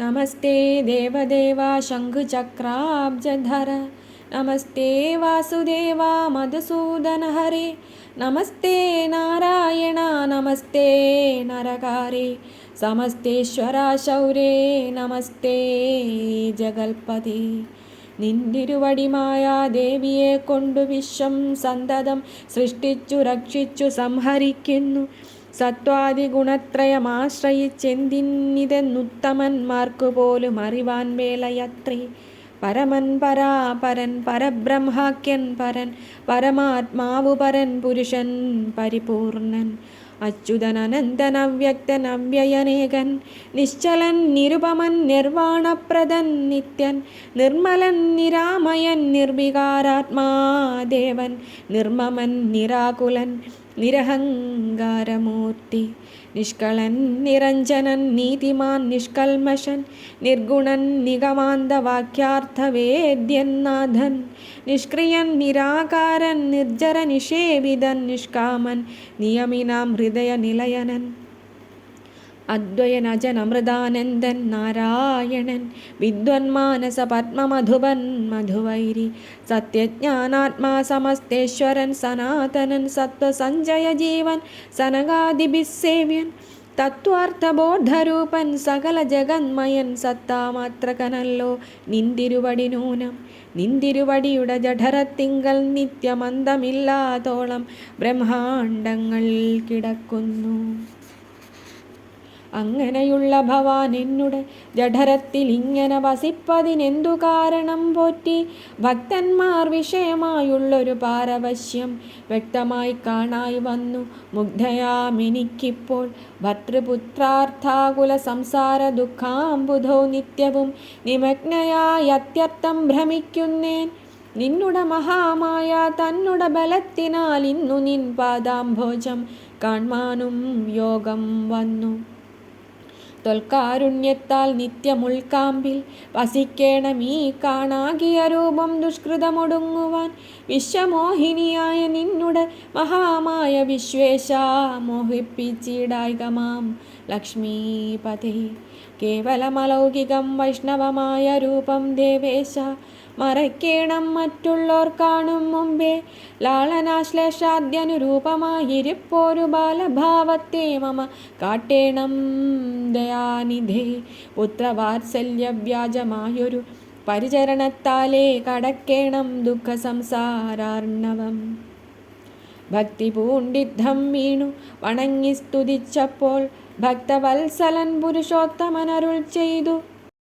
നമസ്തേ ദേവദേവ ശംഖുചക്രാബ്ജധര നമസ്തേ വാസുദേവ മധുസൂദന ഹരേ നമസ്തേ നാരായണ നമസ്തേ നരകാരേ സമസ്തേശ്വര ശൗരേ നമസ്തേ ജഗൽപതി. നിന്തിരുവടിമായ ദേവിയെ കൊണ്ടു വിശ്വം സന്തതം സൃഷ്ടിച്ചു രക്ഷിച്ചു സംഹരിക്കുന്നു. സത്വാദി ഗുണത്രയമാശ്രയിച്ചെന്തിന്നിതെന്നുത്തമന്മാർക്കു പോലും അറിവാൻ വേളയത്രേ. പരമൻ പരാപരൻ പരബ്രഹ്മാഖ്യൻ പരൻ പരമാത്മാവു പരൻ പുരുഷൻ പരിപൂർണൻ അച്യുതൻ അനന്തൻ അവ്യക്തൻ അവ്യയനേകൻ നിശ്ചലൻ നിരുപമൻ നിർവാണപ്രദൻ നിത്യൻ നിർമ്മലൻ നിരാമയൻ നിർവികാരാത്മാദേവൻ നിർമ്മമൻ നിരാകുലൻ നിരഹങ്കാരമൂർത്തി നിഷ്കളൻ നിരഞ്ജനൻ നീതിമാൻ നിഷ്കൽമഷൻ നിർഗുണൻ നിഗമാന്തവാക്യാർത്ഥവേദ്യൻ നാഥൻ നിഷ്ക്രിയൻ നിരാകാരൻ നിർജര നിഷേവിതൻ നിഷ്കാമൻ നിയമിനാം ഹൃദയ നിലയനൻ അദ്വയനജനമൃതാനന്ദൻ നാരായണൻ വിദ്വന്മാനസ പത്മമധുവൻ മധുവൈരി സത്യജ്ഞാനാത്മാ സമസ്തേശ്വരൻ സനാതനൻ സത്വസഞ്ജയ ജീവൻ സനകാദിഭിസേവ്യൻ തത്വാർത്ഥബോധരൂപൻ സകല ജഗന്മയൻ സത്താമാത്രകനല്ലോ നിന്തിരുവടി നൂനം. നിന്തിരുവടിയുടെ ജഠരത്തിങ്കൽ നിത്യമന്തമില്ലാത്തോളം ബ്രഹ്മാണ്ടങ്ങൾ കിടക്കുന്നു. അങ്ങനെയുള്ള ഭവാൻ എന്നുടെ ജഠരത്തിൽ ഇങ്ങനെ വസിപ്പതിനെന്തു കാരണം പോറ്റി? ഭക്തന്മാർ വിഷയമായുള്ളൊരു പാരവശ്യം വ്യക്തമായി കാണായി വന്നു മുഗ്ധയാമെനിക്കിപ്പോൾ. ഭർതൃപുത്രാർത്ഥാകുല സംസാര ദുഃഖാംബുധോ നിത്യവും നിമഗ്നയായി അത്യർത്ഥം ഭ്രമിക്കുന്നേൻ. നിന്നുടെ മഹാമായ തന്നുടെ ബലത്തിനാൽ ഇന്നു നിൻ പാദാംഭോജം കാൺമാനും യോഗം വന്നു. തൊൽക്കാരുണ്യത്താൽ നിത്യമുൾക്കാമ്പിൽ വസിക്കേണമീ കാണാകിയ രൂപം ദുഷ്കൃതമൊടുങ്ങുവാൻ. വിശ്വമോഹിനിയായ നിന്നുടെ മഹാമായ വിശ്വേശ മോഹിപ്പിച്ചിടായികമാം ലക്ഷ്മീപതി. കേവലമലൗകികം വൈഷ്ണവമായ രൂപം ദേവേശ മറയ്ക്കേണം മറ്റുള്ളോർ കാണും മുമ്പേ. ലാളനാശ്ലേഷാദ്യനുരൂപമായിരിപ്പോരു ബാലഭാവത്തെ മമ കാട്ടേണം ദയാനിധേ. പുത്രവാത്സല്യവ്യാജമായൊരു പരിചരണത്താലേ കടക്കേണം ദുഃഖ സംസാരാർണവം. ഭക്തി പൂണ്ടിദ്ധം വീണു വണങ്ങി സ്തുതിച്ചപ്പോൾ ഭക്തവത്സലൻ പുരുഷോത്തമനരുൾ ചെയ്തു.